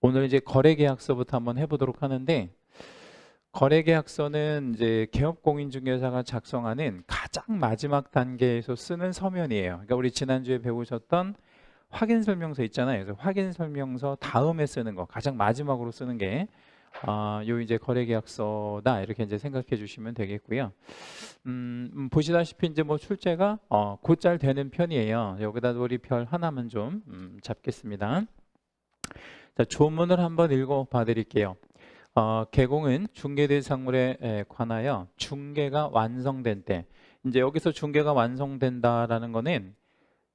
오늘 이제 거래계약서부터 한번 해보도록 하는데, 거래계약서는 이제 개업공인중개사가 작성하는 가장 마지막 단계에서 쓰는 서면이에요. 그러니까 우리 지난주에 배우셨던 확인설명서 있잖아요. 그래서 확인설명서 다음에 쓰는 거, 가장 마지막으로 쓰는 게 요 이제 거래계약서다, 이렇게 이제 생각해 주시면 되겠고요. 보시다시피 이제 뭐 출제가 곧잘 되는 편이에요. 여기다 우리 별 하나만 좀 잡겠습니다. 자, 조문을 한번 읽어 봐 드릴게요. 개공은 중개대상물에 관하여 중개가 완성된 때, 이제 여기서 중개가 완성된다라는 거는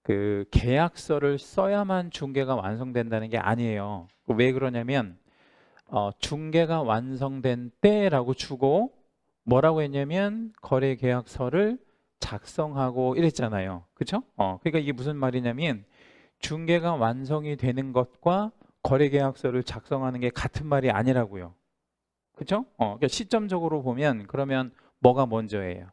그 계약서를 써야만 중개가 완성된다는 게 아니에요. 왜 그러냐면 중개가 완성된 때라고 주고 뭐라고 했냐면 거래계약서를 작성하고 이랬잖아요. 그렇죠? 그러니까 이게 무슨 말이냐면 중개가 완성이 되는 것과 거래계약서를 작성하는 게 같은 말이 아니라고요. 그렇죠? 그러니까 시점적으로 보면 그러면 뭐가 먼저예요?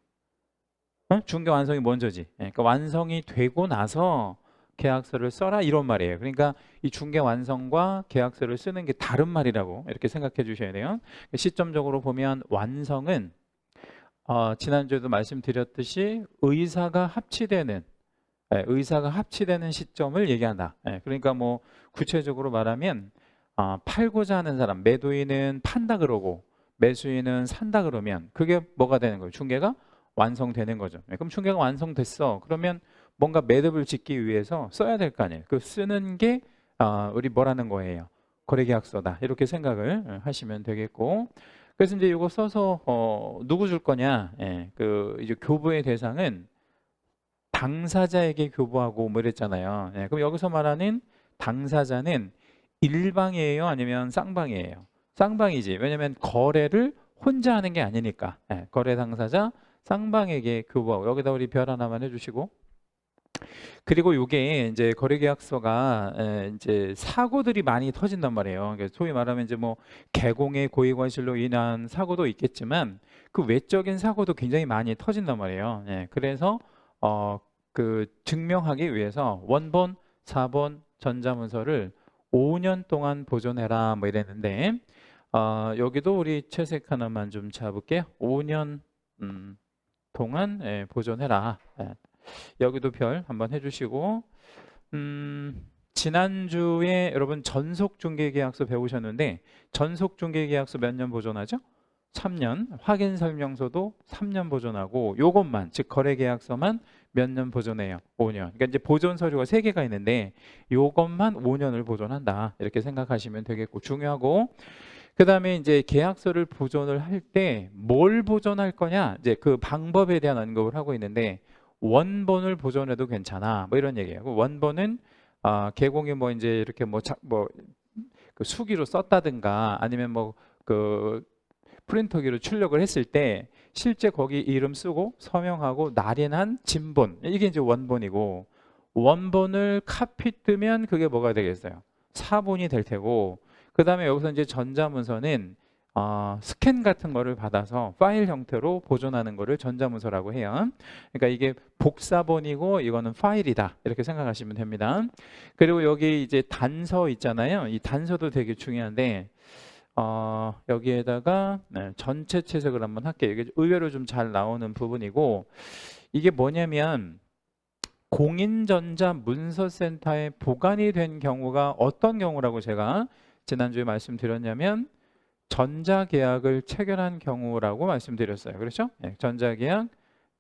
중개 완성이 먼저지. 그러니까 완성이 되고 나서 계약서를 써라, 이런 말이에요. 그러니까 이 중개 완성과 계약서를 쓰는 게 다른 말이라고 이렇게 생각해 주셔야 돼요. 시점적으로 보면 완성은 지난주에도 말씀드렸듯이 의사가 합치되는 시점을 얘기한다. 그러니까 뭐 구체적으로 말하면 팔고자 하는 사람, 매도인은 판다 그러고 매수인은 산다 그러면 그게 뭐가 되는 거예요? 중개가 완성되는 거죠. 그럼 중개가 완성됐어. 그러면 뭔가 매듭을 짓기 위해서 써야 될 거 아니에요. 그 쓰는 게 우리 뭐라는 거예요? 거래계약서다. 이렇게 생각을 하시면 되겠고, 그래서 이제 이거 써서 누구 줄 거냐? 그 이제 교부의 대상은 당사자에게 교부하고 뭐 이랬잖아요. 그럼 여기서 말하는 당사자는 일방이에요, 아니면 쌍방이에요? 쌍방이지. 왜냐면 거래를 혼자 하는 게 아니니까. 거래 당사자 쌍방에게 교부하고, 여기다 우리 별 하나만 해주시고, 그리고 이게 이제 거래계약서가 이제 사고들이 많이 터진단 말이에요. 그러니까 소위 말하면 이제 뭐 개공의 고의과실로 인한 사고도 있겠지만 그 외적인 사고도 굉장히 많이 터진단 말이에요. 그래서 그 증명하기 위해서 원본, 사본, 전자문서를 5년 동안 보존해라 뭐 이랬는데, 여기도 우리 채색 하나만 좀 잡을게요. 5년 동안 보존해라. 여기도 별 한번 해주시고, 지난주에 여러분 전속중개계약서 배우셨는데, 전속중개계약서 몇 년 보존하죠? 3년. 확인설명서도 3년 보존하고, 요것만, 즉 거래계약서만 몇 년 보존해요? 5년. 그러니까 이제 보존 서류가 3개가 있는데 요것만 5년을 보존한다, 이렇게 생각하시면 되겠고, 중요하고, 그 다음에 이제 계약서를 보존을 할 때 뭘 보존할 거냐, 이제 그 방법에 대한 언급을 하고 있는데, 원본을 보존해도 괜찮아, 뭐 이런 얘기예요. 원본은 개공이 뭐 이제 이렇게 그 수기로 썼다든가 아니면 뭐 그 프린터기로 출력을 했을 때 실제 거기 이름 쓰고 서명하고 날인한 진본, 이게 이제 원본이고, 원본을 카피 뜨면 그게 뭐가 되겠어요? 사본이 될 테고, 그 다음에 여기서 이제 전자문서는 스캔 같은 거를 받아서 파일 형태로 보존하는 거를 전자문서라고 해요. 그러니까 이게 복사본이고 이거는 파일이다, 이렇게 생각하시면 됩니다. 그리고 여기 이제 단서 있잖아요. 이 단서도 되게 중요한데 여기에다가 전체 채색을 한번 할게요. 이게 의외로 좀 잘 나오는 부분이고, 이게 뭐냐면 공인전자문서센터에 보관이 된 경우가 어떤 경우라고 제가 지난주에 말씀드렸냐면 전자계약을 체결한 경우라고 말씀드렸어요. 그렇죠? 전자계약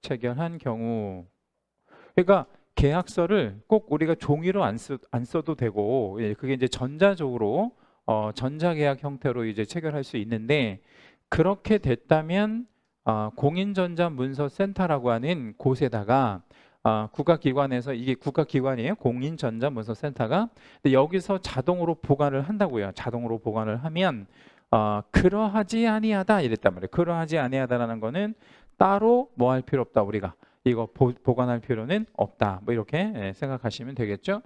체결한 경우. 그러니까 계약서를 꼭 우리가 종이로 안 써도 되고, 그게 이제 전자적으로 전자계약 형태로 이제 체결할 수 있는데, 그렇게 됐다면 공인전자문서센터라고 하는 곳에다가 국가기관에서, 이게 국가기관이에요, 공인전자문서센터가. 근데 여기서 자동으로 보관을 한다고요. 자동으로 보관을 하면 그러하지 아니하다 이랬단 말이에요. 그러하지 아니하다라는 거는 따로 뭐 할 필요 없다, 우리가 이거 보관할 필요는 없다, 뭐 이렇게 생각하시면 되겠죠.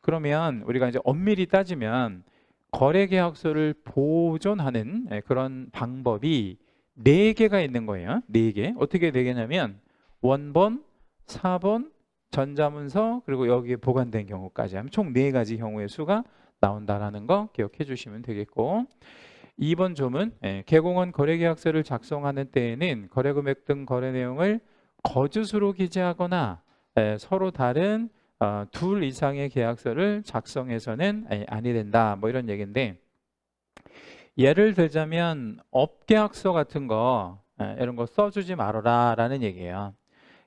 그러면 우리가 이제 엄밀히 따지면 거래계약서를 보존하는 그런 방법이 4개가 있는 거예요. 4개. 어떻게 4개냐면 원본, 사본, 전자문서, 그리고 여기에 보관된 경우까지 하면 총 4가지 경우의 수가 나온다라는 거 기억해 주시면 되겠고, 2번 조문, 개공은 거래계약서를 작성하는 때에는 거래금액 등 거래 내용을 거짓으로 기재하거나 서로 다른 둘 이상의 계약서를 작성해서는 아니 된다. 뭐 이런 얘기인데, 예를 들자면 업계약서 같은 거 이런 거 써주지 말아라라는 얘기예요.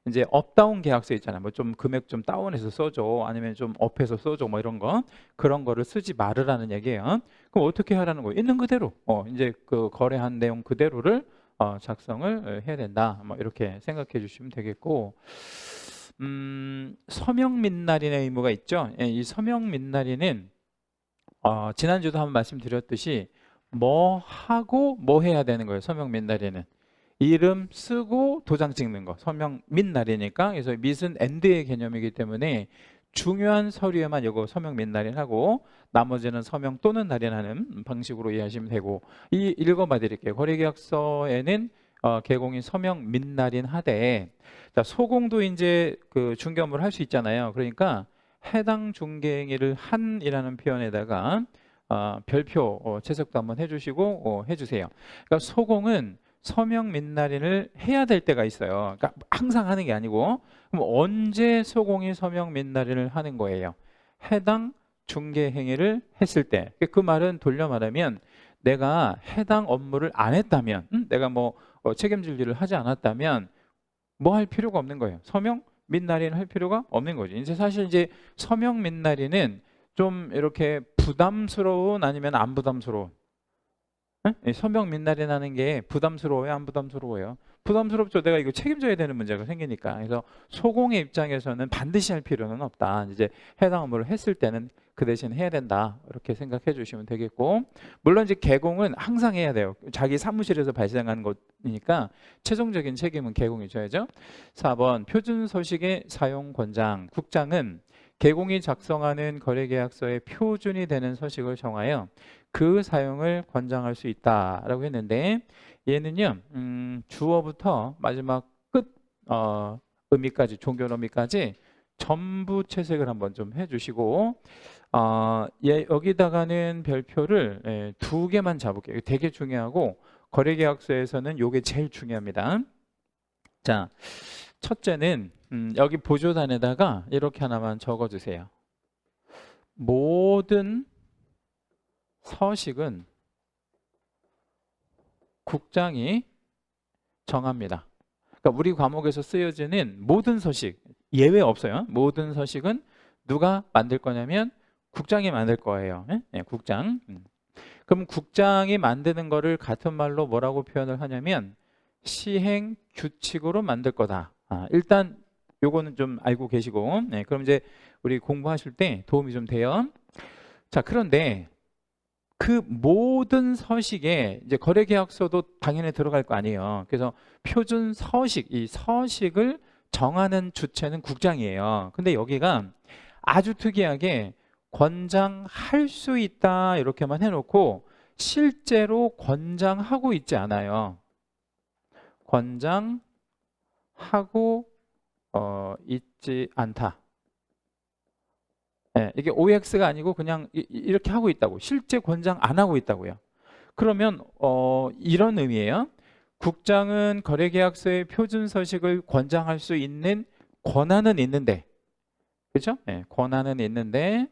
이제 업다운 계약서 있잖아요. 뭐 좀 금액 좀 다운해서 써줘, 아니면 좀 업해서 써줘, 뭐 이런 거, 그런 거를 쓰지 말으라는 얘기예요. 그럼 어떻게 하라는 거예요? 있는 그대로 이제 그 거래한 내용 그대로를 작성을 해야 된다. 뭐 이렇게 생각해 주시면 되겠고, 서명 민날인의 의무가 있죠. 이 서명 민날인은 지난주도 한번 말씀드렸듯이 뭐 하고 뭐 해야 되는 거예요. 서명 민날인은 이름 쓰고 도장 찍는 거, 서명 민 날이니까. 그래서 mit은 and의 개념이기 때문에 중요한 서류에만 이거 서명 민 날인하고 나머지는 서명 또는 날인하는 방식으로 이해하시면 되고, 이 읽어봐 드릴게요. 거래계약서에는 개공인 서명 민 날인하되, 자, 소공도 이제 그 중개업무를 할 수 있잖아요. 그러니까 해당 중개행위를 한이라는 표현에다가 별표 채색도 한번 해주시고 해주세요. 그러니까 소공은 서명 민날인을 해야 될 때가 있어요. 그러니까 항상 하는 게 아니고, 그럼 언제 소공이 서명 민날인을 하는 거예요? 해당 중개 행위를 했을 때. 그 말은 돌려 말하면 내가 해당 업무를 안 했다면, 내가 뭐 책임질 일을 하지 않았다면 뭐 할 필요가 없는 거예요. 서명 민날인 할 필요가 없는 거죠. 이제 사실 이제 서명 민날인은 좀 이렇게 부담스러운 아니면 안 부담스러운, 서명 민날인하는 게 부담스러워요, 안 부담스러워요? 부담스럽죠. 내가 이거 책임져야 되는 문제가 생기니까. 그래서 소공의 입장에서는 반드시 할 필요는 없다. 이제 해당 업무를 했을 때는 그 대신 해야 된다. 이렇게 생각해 주시면 되겠고, 물론 이제 개공은 항상 해야 돼요. 자기 사무실에서 발생하는 것이니까 최종적인 책임은 개공이 져야죠. 4번 표준 서식의 사용 권장. 국장은 개공이 작성하는 거래계약서의 표준이 되는 서식을 정하여 그 사용을 권장할 수 있다라고 했는데, 얘는요 주어부터 마지막 끝 의미까지, 종결 의미까지 전부 채색을 한번 좀 해주시고, 여기다가는 별표를 2개만 잡을게요. 되게 중요하고 거래계약서에서는 이게 제일 중요합니다. 자, 첫째는 여기 보조단에다가 이렇게 하나만 적어주세요. 모든 서식은 국장이 정합니다. 그러니까 우리 과목에서 쓰여지는 모든 서식, 예외 없어요. 모든 서식은 누가 만들 거냐면 국장이 만들 거예요. 국장. 그럼 국장이 만드는 거를 같은 말로 뭐라고 표현을 하냐면 시행 규칙으로 만들 거다. 일단 요거는 좀 알고 계시고, 그럼 이제 우리 공부하실 때 도움이 좀 돼요. 자, 그런데 그 모든 서식에 이제 거래계약서도 당연히 들어갈 거 아니에요. 그래서 표준 서식, 이 서식을 정하는 주체는 국장이에요. 근데 여기가 아주 특이하게 권장할 수 있다 이렇게만 해놓고 실제로 권장하고 있지 않아요. 권장하고 있지 않다. 이게 OX가 아니고 그냥 이렇게 하고 있다고, 실제 권장 안 하고 있다고요. 그러면 이런 의미예요. 국장은 거래계약서의 표준 서식을 권장할 수 있는 권한은 있는데, 그렇죠? 권한은 있는데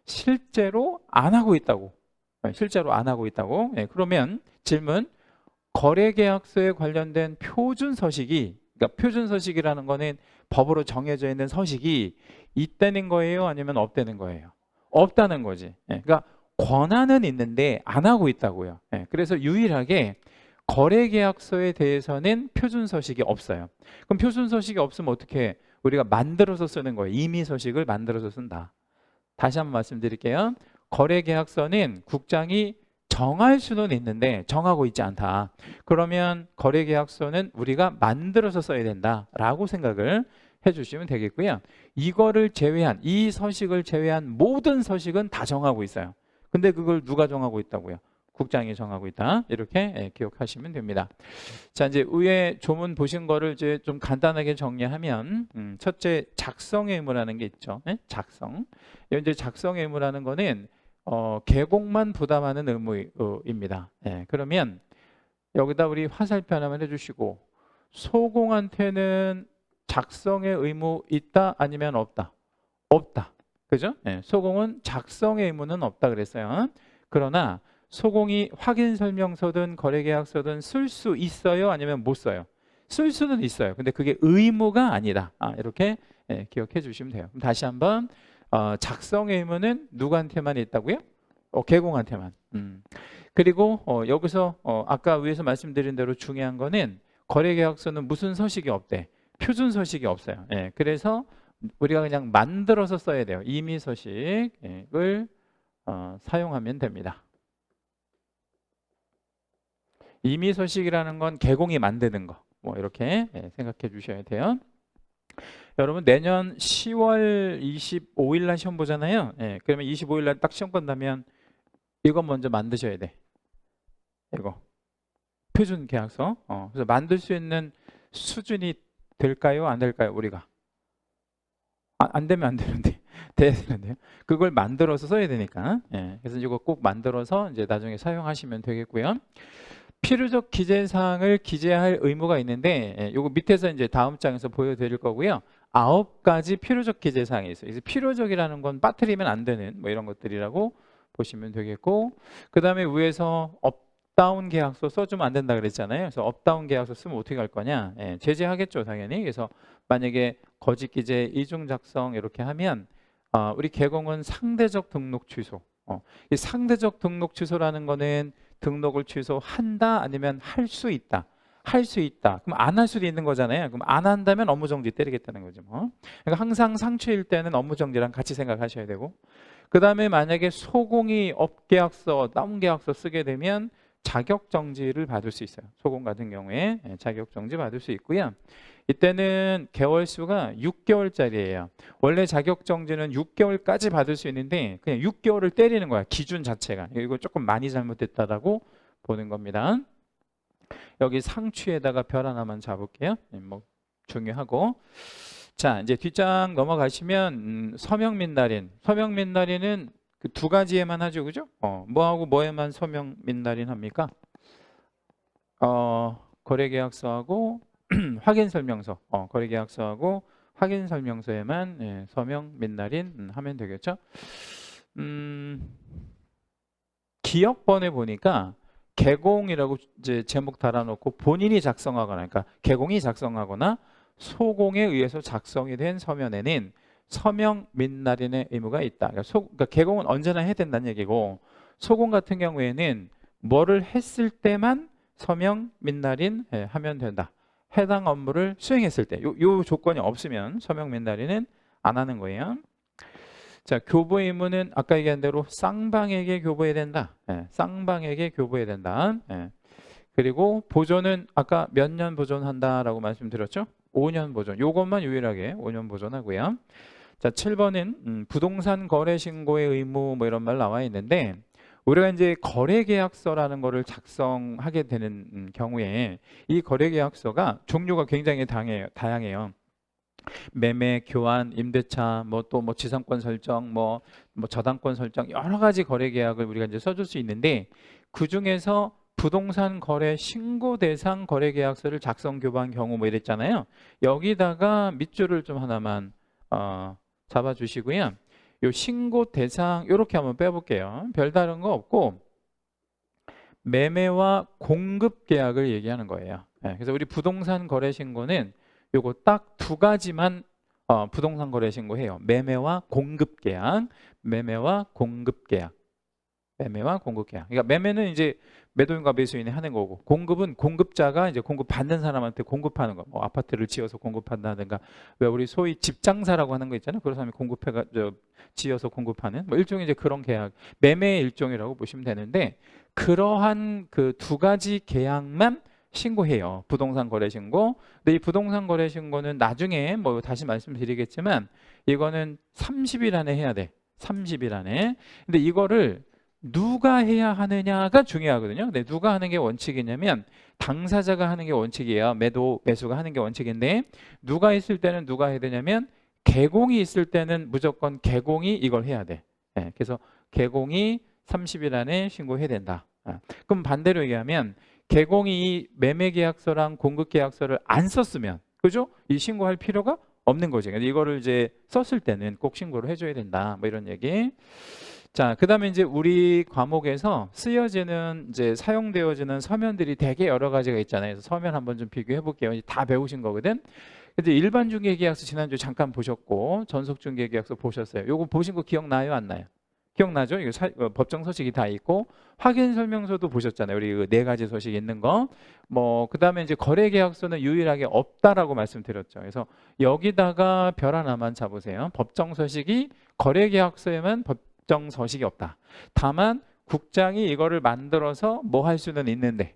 실제로 안 하고 있다고. 실제로 안 하고 있다고. 그러면 질문, 거래계약서에 관련된 표준 서식이, 그러니까 표준 서식이라는 거는 법으로 정해져 있는 서식이 있다는 거예요, 아니면 없다는 거예요? 없다는 거지. 그러니까 권한은 있는데 안 하고 있다고요. 그래서 유일하게 거래계약서에 대해서는 표준 서식이 없어요. 그럼 표준 서식이 없으면 어떻게 해? 우리가 만들어서 쓰는 거예요. 임의 서식을 만들어서 쓴다. 다시 한번 말씀드릴게요. 거래계약서는 국장이 정할 수는 있는데 정하고 있지 않다. 그러면 거래계약서는 우리가 만들어서 써야 된다라고 생각을 해주시면 되겠고요. 이거를 제외한, 이 서식을 제외한 모든 서식은 다 정하고 있어요. 근데 그걸 누가 정하고 있다고요? 국장이 정하고 있다. 이렇게 기억하시면 됩니다. 자, 이제 위에 조문 보신 거를 이제 좀 간단하게 정리하면, 첫째 작성의 의무라는 게 있죠. 작성. 이제 작성의 의무라는 거는 개공만 부담하는 의무입니다. 예, 그러면 여기다 우리 화살표 하나만 해주시고 소공한테는 작성의 의무 있다 아니면 없다? 없다. 그죠? 예, 소공은 작성의 의무는 없다 그랬어요. 그러나 소공이 확인 설명서든 거래계약서든 쓸 수 있어요 아니면 못 써요? 쓸 수는 있어요. 근데 그게 의무가 아니다. 이렇게 기억해 주시면 돼요. 그럼 다시 한번 작성의 의무는 누구한테만 있다고요? 개공한테만. 그리고 여기서 아까 위에서 말씀드린 대로 중요한 거는 거래계약서는 무슨 서식이 없대? 표준 서식이 없어요. 예, 그래서 우리가 그냥 만들어서 써야 돼요. 임의 서식을 사용하면 됩니다. 임의 서식이라는 건 개공이 만드는 거. 뭐 이렇게 생각해 주셔야 돼요. 여러분 내년 10월 25일 날 시험 보잖아요. 그러면 25일 날 딱 시험 건다면 이거 먼저 만드셔야 돼. 이거 표준 계약서. 그래서 만들 수 있는 수준이 될까요? 안 될까요? 우리가 안 되면 안 되는데 돼야 되는데요. 그걸 만들어서 써야 되니까. 그래서 이거 꼭 만들어서 이제 나중에 사용하시면 되겠고요. 필요적 기재사항을 기재할 의무가 있는데 요거 밑에서 이제 다음 장에서 보여드릴 거고요. 9가지 필요적 기재사항이 있어요. 그래서 필요적이라는 건 빠뜨리면 안 되는 뭐 이런 것들이라고 보시면 되겠고, 그 다음에 위에서 업다운 계약서 써주면 안 된다 그랬잖아요. 그래서 업다운 계약서 쓰면 어떻게 할 거냐? 제재하겠죠 당연히. 그래서 만약에 거짓 기재, 이중 작성 이렇게 하면 우리 개공은 상대적 등록 취소. 이 상대적 등록 취소라는 거는 등록을 취소한다 아니면 할 수 있다. 할 수 있다. 그럼 안 할 수도 있는 거잖아요. 그럼 안 한다면 업무정지 때리겠다는 거죠. 그러니까 항상 상추일 때는 업무정지랑 같이 생각하셔야 되고, 그 다음에 만약에 소공이 업계약서, 다운계약서 쓰게 되면 자격정지를 받을 수 있어요. 소공 같은 경우에 자격정지 받을 수 있고요. 이때는 개월수가 6개월짜리예요. 원래 자격정지는 6개월까지 받을 수 있는데 그냥 6개월을 때리는 거야. 기준 자체가. 이거 조금 많이 잘못됐다라고 보는 겁니다. 여기 상추에다가 별 하나만 잡을게요. 뭐 중요하고. 자, 이제 뒷장 넘어가시면 서명민날인. 서명민날인은 그 두 가지에만 하죠, 그죠? 뭐하고 뭐에만 서명민날인 합니까? 거래계약서하고 확인설명서, 거래계약서하고 확인설명서에만 서명민날인 하면 되겠죠? 기억번에 보니까 개공이라고 이제 제목 달아놓고 본인이 작성하거나, 그러니까 개공이 작성하거나 소공에 의해서 작성이 된 서면에는 서명민날인의 의무가 있다. 그러니까 개공은 언제나 해야 된다는 얘기고, 소공 같은 경우에는 뭐를 했을 때만 서명민날인 하면 된다. 해당 업무를 수행했을 때, 요 조건이 없으면 서명민날인은 안 하는 거예요. 자, 교부의 의무는 아까 얘기한 대로 쌍방에게 교부해야 된다. 쌍방에게 교부해야 된다. 그리고 보존은 아까 몇 년 보존한다라고 말씀드렸죠? 5년 보존. 요것만 유일하게 5년 보존하고요. 자, 7번은 부동산 거래 신고의 의무 뭐 이런 말 나와 있는데, 우리가 이제 거래계약서라는 거를 작성하게 되는 경우에 이 거래계약서가 종류가 굉장히 다양해요. 매매, 교환, 임대차, 뭐 또 뭐 지상권 설정, 뭐 저당권 설정, 여러 가지 거래계약을 우리가 이제 써줄 수 있는데, 그 중에서 부동산 거래 신고 대상 거래계약서를 작성 교부한 경우 뭐 이랬잖아요. 여기다가 밑줄을 좀 하나만 잡아주시고요. 요 신고 대상 이렇게 한번 빼볼게요. 별다른 거 없고 매매와 공급 계약을 얘기하는 거예요. 그래서 우리 부동산 거래 신고는 요거 딱 두 가지만 부동산 거래 신고해요. 매매와 공급 계약, 매매와 공급 계약, 매매와 공급 계약. 그러니까 매매는 이제 매도인과 매수인이 하는 거고, 공급은 공급자가 이제 공급받는 사람한테 공급하는 거. 뭐 아파트를 지어서 공급한다든가, 왜 우리 소위 집 장사라고 하는 거 있잖아요. 그런 사람이 공급해가 지어서 공급하는 뭐 일종의 이제 그런 계약, 매매의 일종이라고 보시면 되는데, 그러한 그 두 가지 계약만 신고해요. 부동산 거래 신고. 근데 이 부동산 거래 신고는 나중에 뭐 다시 말씀드리겠지만 이거는 30일 안에 해야 돼. 30일 안에. 근데 이거를 누가 해야 하느냐가 중요하거든요. 근데 누가 하는 게 원칙이냐면 당사자가 하는 게 원칙이에요. 매수가 하는 게 원칙인데, 누가 있을 때는 누가 해야 되냐면 개공이 있을 때는 무조건 개공이 이걸 해야 돼. 그래서 개공이 30일 안에 신고해야 된다. 그럼 반대로 얘기하면 개공이 이 매매계약서랑 공급계약서를 안 썼으면, 그죠? 이 신고할 필요가 없는 거지. 근데 이거를 이제 썼을 때는 꼭 신고를 해줘야 된다. 뭐 이런 얘기. 자, 그다음에 이제 우리 과목에서 쓰여지는 이제 사용되어지는 서면들이 되게 여러 가지가 있잖아요. 그래서 서면 한번 좀 비교해 볼게요. 다 배우신 거거든. 근데 일반 중개계약서 지난주 잠깐 보셨고 전속 중개계약서 보셨어요. 요거 보신 거 기억나요, 안 나요? 기억나죠? 이거 법정 서식이 다 있고 확인 설명서도 보셨잖아요. 우리 그 네 가지 서식 있는 거. 뭐 그다음에 이제 거래 계약서는 유일하게 없다라고 말씀드렸죠. 그래서 여기다가 별 하나만 잡으세요. 법정 서식이 거래 계약서에만 법정 서식이 없다. 다만 국장이 이거를 만들어서 뭐 할 수는 있는데,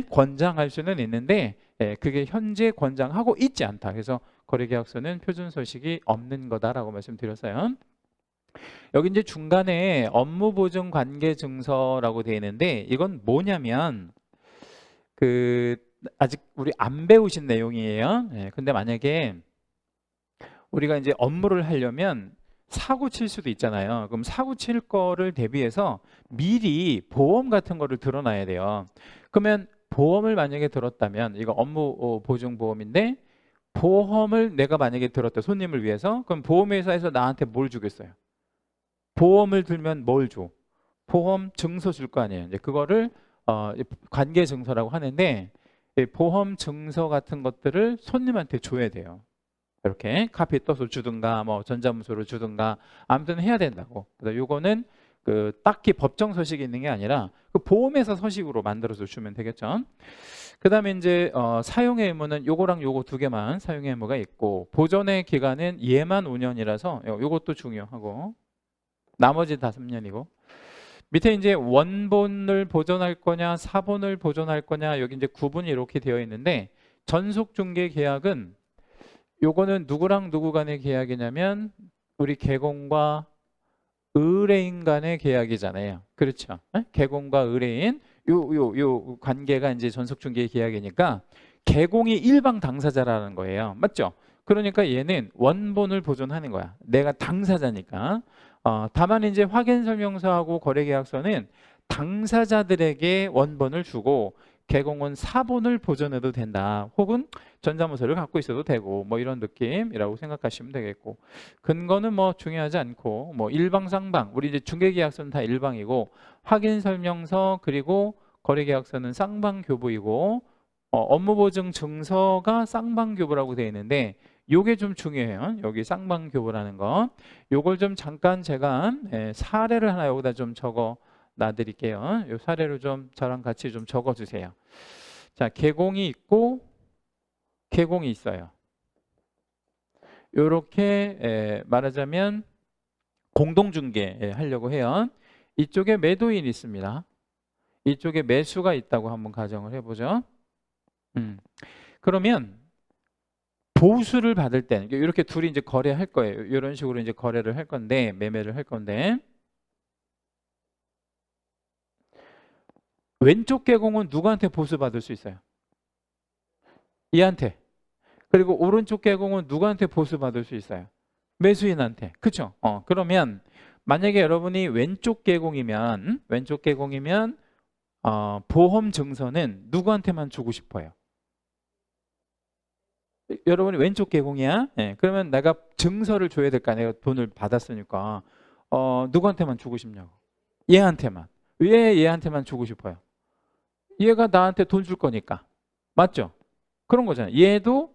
권장할 수는 있는데, 그게 현재 권장하고 있지 않다. 그래서 거래 계약서는 표준 서식이 없는 거다라고 말씀드렸어요. 여기 이제 중간에 업무 보증 관계 증서라고 되어 있는데 이건 뭐냐면 그 아직 우리 안 배우신 내용이에요. 근데 만약에 우리가 이제 업무를 하려면 사고 칠 수도 있잖아요. 그럼 사고 칠 거를 대비해서 미리 보험 같은 거를 들어놔야 돼요. 그러면 보험을 만약에 들었다면 이거 업무 보증 보험인데 보험을 내가 만약에 들었다, 손님을 위해서, 그럼 보험회사에서 나한테 뭘 주겠어요? 보험을 들면 뭘 줘? 보험 증서 줄 거 아니에요. 이제 그거를 관계 증서라고 하는데 이 보험 증서 같은 것들을 손님한테 줘야 돼요. 이렇게 카피 떠서 주든가 뭐 전자문서로 주든가 아무튼 해야 된다고. 그래서 요거는 그 딱히 법정 서식이 있는 게 아니라 그 보험회사 서식으로 만들어서 주면 되겠죠. 그다음에 이제 사용의 의무는 요거랑 요거 두 개만 사용의 의무가 있고 보존의 기간은 얘만 5년이라서 요것도 중요하고 나머지 다 3년이고 밑에 이제 원본을 보존할 거냐 사본을 보존할 거냐 여기 이제 구분이 이렇게 되어 있는데 전속 중개 계약은 요거는 누구랑 누구 간의 계약이냐면 우리 개공과 의뢰인 간의 계약이잖아요. 그렇죠? 개공과 의뢰인 요 관계가 이제 전속 중개 계약이니까 개공이 일방 당사자라는 거예요. 맞죠? 그러니까 얘는 원본을 보존하는 거야. 내가 당사자니까. 다만 이제 확인 설명서하고 거래 계약서는 당사자들에게 원본을 주고 개공은 사본을 보존해도 된다. 혹은 전자문서를 갖고 있어도 되고 뭐 이런 느낌이라고 생각하시면 되겠고 근거는 뭐 중요하지 않고 뭐 일방 쌍방 우리 이제 중개계약서는 다 일방이고 확인 설명서 그리고 거래계약서는 쌍방 교부이고 업무보증 증서가 쌍방 교부라고 되어 있는데 요게 좀 중요해요. 여기 쌍방 교부라는 거 요걸 좀 잠깐 제가 사례를 하나 여기다 좀 적어 놔드릴게요. 요 사례를 좀 저랑 같이 좀 적어 주세요. 자, 개공이 있고 개공이 있어요. 요렇게 말하자면 공동중개 하려고 해요. 이쪽에 매도인이 있습니다. 이쪽에 매수가 있다고 한번 가정을 해보죠. 그러면 보수를 받을 때는 이렇게 둘이 이제 거래할 거예요. 이런 식으로 이제 거래를 할 건데 매매를 할 건데 왼쪽 개공은 누구한테 보수 받을 수 있어요? 얘한테. 그리고 오른쪽 개공은 누구한테 보수 받을 수 있어요? 매수인한테. 그렇죠? 그러면 만약에 여러분이 왼쪽 개공이면 보험 증서는 누구한테만 주고 싶어요? 여러분이 왼쪽 개공이야. 그러면 내가 증서를 줘야 될까? 내가 돈을 받았으니까 누구한테만 주고 싶냐고? 얘한테만. 왜 얘한테만 주고 싶어요? 얘가 나한테 돈 줄 거니까. 맞죠? 그런 거잖아요. 얘도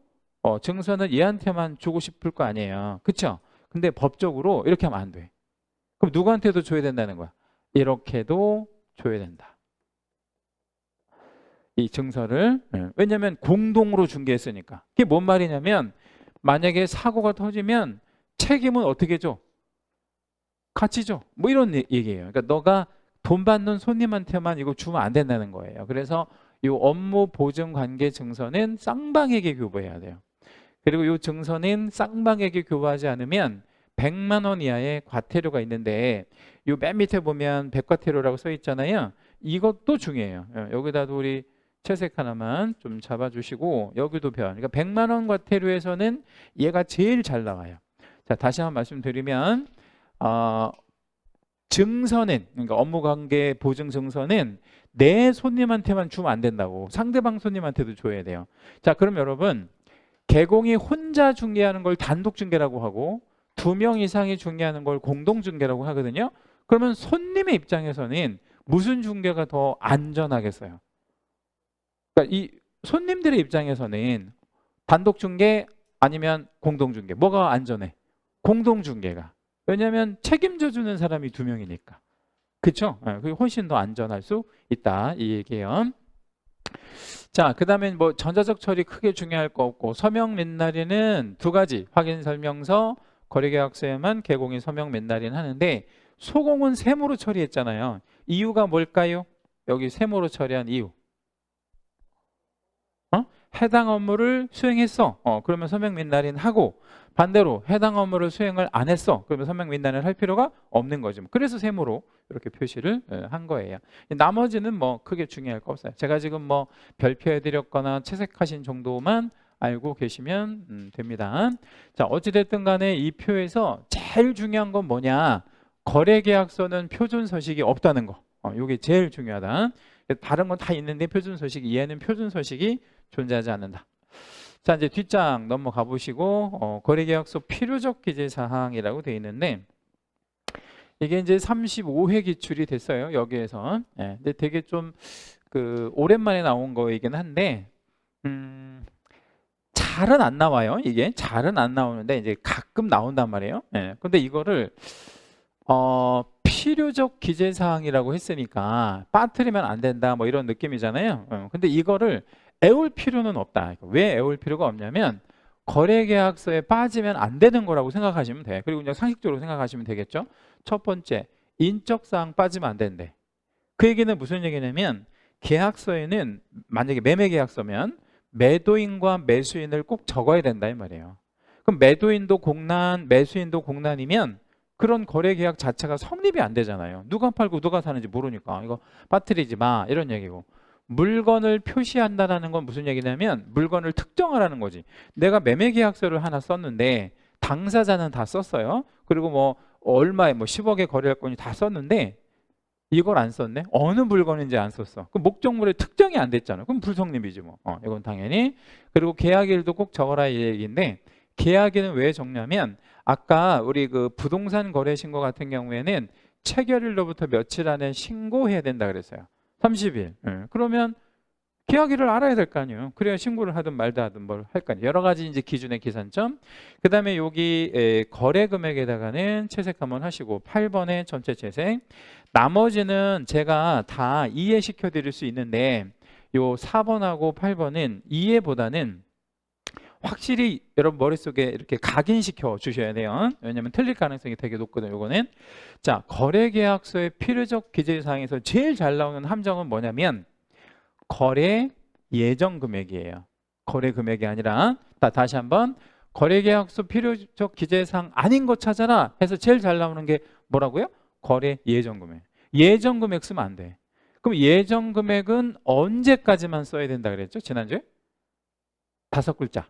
증서는 얘한테만 주고 싶을 거 아니에요. 그렇죠? 근데 법적으로 이렇게 하면 안 돼. 그럼 누구한테도 줘야 된다는 거야? 이렇게도 줘야 된다. 이 증서를. 왜냐하면 공동으로 중개했으니까. 그게 뭔 말이냐면 만약에 사고가 터지면 책임은 어떻게 줘? 같이 줘. 뭐 이런 얘기예요. 그러니까 너가 돈 받는 손님한테만 이거 주면 안 된다는 거예요. 그래서 이 업무 보증 관계 증서는 쌍방에게 교부해야 돼요. 그리고 이 증서는 쌍방에게 교부하지 않으면 100만 원 이하의 과태료가 있는데 이 맨 밑에 보면 백과태료라고 써 있잖아요. 이것도 중요해요. 여기다도 우리 채색 하나만 좀 잡아주시고 여기도 별. 그러니까 100만 원 과태료에서는 얘가 제일 잘 나와요. 자, 다시 한번 말씀드리면 증서는, 그러니까 업무관계 보증 증서는 내 손님한테만 주면 안 된다고. 상대방 손님한테도 줘야 돼요. 자, 그럼 여러분, 개공이 혼자 중개하는 걸 단독 중개라고 하고 2명 이상이 중개하는 걸 공동 중개라고 하거든요. 그러면 손님의 입장에서는 무슨 중개가 더 안전하겠어요? 그러니까 이 손님들의 입장에서는 단독 중개 아니면 공동 중개, 뭐가 안전해? 공동 중개가. 왜냐하면 책임져 주는 사람이 2명이니까. 그렇죠? 그게 훨씬 더 안전할 수 있다, 이 얘기예요. 자, 그 다음에 뭐 전자적 처리 크게 중요할 거 없고, 서명 맨날에는 2가지, 확인 설명서, 거래계약서에만 개공인 서명 맨날에는 하는데, 소공은 세무로 처리했잖아요. 이유가 뭘까요? 여기 세무로 처리한 이유. 해당 업무를 수행했어. 그러면 서명 민날인 하고, 반대로 해당 업무를 수행을 안 했어. 그러면 서명 민날을 할 필요가 없는 거죠. 그래서 세무로 이렇게 표시를 한 거예요. 나머지는 뭐 크게 중요할 거 없어요. 제가 지금 뭐 별표해 드렸거나 채색하신 정도만 알고 계시면 됩니다. 자, 어찌됐든 간에 이 표에서 제일 중요한 건 뭐냐? 거래계약서는 표준 서식이 없다는 거. 이게 제일 중요하다. 다른 건 다 있는데 표준 서식, 얘는 표준 서식이 존재하지 않는다. 자, 이제 뒷장 넘어가 보시고 거래계약서 필요적 기재 사항이라고 되어 있는데, 이게 이제 35회 기출이 됐어요. 여기에서. 근데 되게 좀 오랜만에 나온 거이긴 한데 잘은 안 나와요. 이게 잘은 안 나오는데 이제 가끔 나온단 말이에요. 근데 이거를 필요적 기재 사항이라고 했으니까 빠뜨리면 안 된다, 뭐 이런 느낌이잖아요. 근데 이거를 애울 필요는 없다. 왜 애울 필요가 없냐면 거래계약서에 빠지면 안 되는 거라고 생각하시면 돼. 그리고 그냥 상식적으로 생각하시면 되겠죠. 첫 번째, 인적사항 빠지면 안 된대. 그 얘기는 무슨 얘기냐면, 계약서에는 만약에 매매계약서면 매도인과 매수인을 꼭 적어야 된다 이 말이에요. 그럼 매도인도 공란, 매수인도 공란이면 그런 거래계약 자체가 성립이 안 되잖아요. 누가 팔고 누가 사는지 모르니까 이거 빠뜨리지 마, 이런 얘기고. 물건을 표시한다는 건 무슨 얘기냐면 물건을 특정하라는 거지. 내가 매매계약서를 하나 썼는데 당사자는 다 썼어요. 그리고 뭐 얼마에 뭐 10억에 거래할 거니 다 썼는데 이걸 안 썼네? 어느 물건인지 안 썼어. 그 목적물에 특정이 안 됐잖아. 그럼 불성립이지 뭐. 이건 당연히. 그리고 계약일도 꼭 적어라 이 얘기인데, 계약일은 왜 적냐면 아까 우리 그 부동산 거래 신고 같은 경우에는 체결일로부터 며칠 안에 신고해야 된다 그랬어요. 30일. 그러면 계약일을 알아야 될 거 아니에요. 그래야 신고를 하든 말든 하든 뭘 할 거 아니에요. 여러 가지 이제 기준의 계산점. 그 다음에 여기 거래 금액에다가는 채색 한번 하시고 8번에 전체 채색. 나머지는 제가 다 이해시켜 드릴 수 있는데 요 4번하고 8번은 이해보다는 확실히 여러분 머릿속에 이렇게 각인시켜 주셔야 돼요. 왜냐하면 틀릴 가능성이 되게 높거든요. 요거는. 자, 거래계약서의 필요적 기재사항에서 제일 잘 나오는 함정은 뭐냐면 거래 예정 금액이에요. 거래 금액이 아니라, 다시 한번, 거래계약서 필요적 기재사항 아닌 거 찾아라 해서 제일 잘 나오는 게 뭐라고요? 거래 예정 금액. 예정 금액 쓰면 안 돼. 그럼 예정 금액은 언제까지만 써야 된다 그랬죠? 지난주에? 5글자.